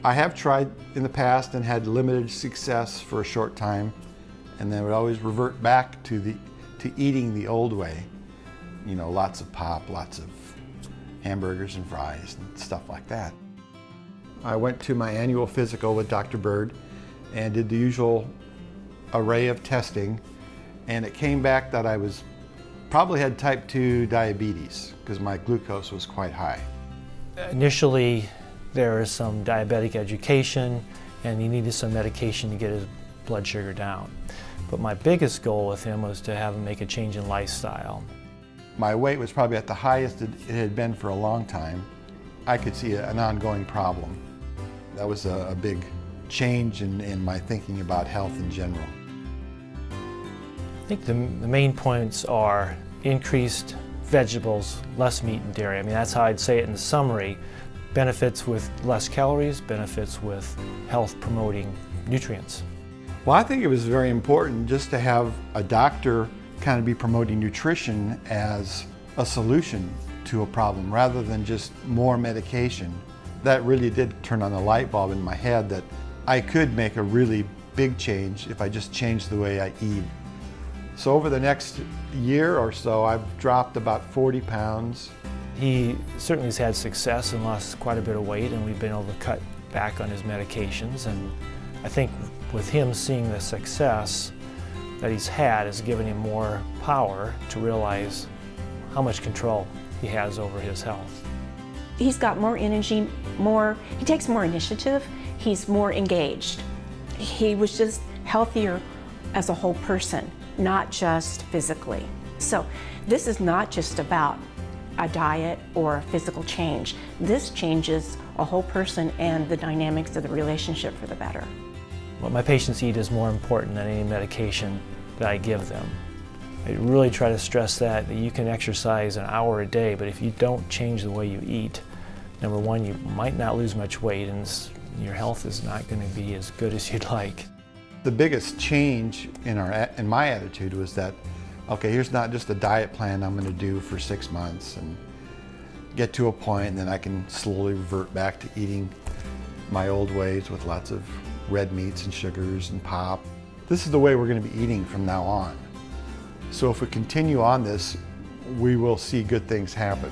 I have tried in the past and had limited success for a short time, and then would always revert back to eating the old way. You know, lots of pop, lots of hamburgers and fries and stuff like that. I went to my annual physical with Dr. Bird and did the usual array of testing, and it came back that I probably had type 2 diabetes because my glucose was quite high. Initially, there was some diabetic education and he needed some medication to get his blood sugar down. But my biggest goal with him was to have him make a change in lifestyle. My weight was probably at the highest it had been for a long time. I could see an ongoing problem. That was a big change in my thinking about health in general. I think the main points are increased vegetables, less meat and dairy. I mean, that's how I'd say it in the summary. Benefits with less calories, benefits with health-promoting nutrients. Well, I think it was very important just to have a doctor kind of be promoting nutrition as a solution to a problem rather than just more medication. That really did turn on the light bulb in my head that I could make a really big change if I just changed the way I eat. So over the next year or so, I've dropped about 40 pounds. He certainly has had success and lost quite a bit of weight, and we've been able to cut back on his medications. And I think with him seeing the success that he's had has given him more power to realize how much control he has over his health. He's got more energy, he takes more initiative, he's more engaged. He was just healthier as a whole person, not just physically. So this is not just about a diet or a physical change. This changes a whole person and the dynamics of the relationship for the better. What my patients eat is more important than any medication that I give them. I really try to stress that you can exercise an hour a day, but if you don't change the way you eat, number one, you might not lose much weight and your health is not going to be as good as you'd like. The biggest change in my attitude was that, okay, here's not just a diet plan I'm going to do for 6 months and get to a point and then I can slowly revert back to eating my old ways with lots of red meats and sugars and pop. This is the way we're going to be eating from now on. So if we continue on this, we will see good things happen.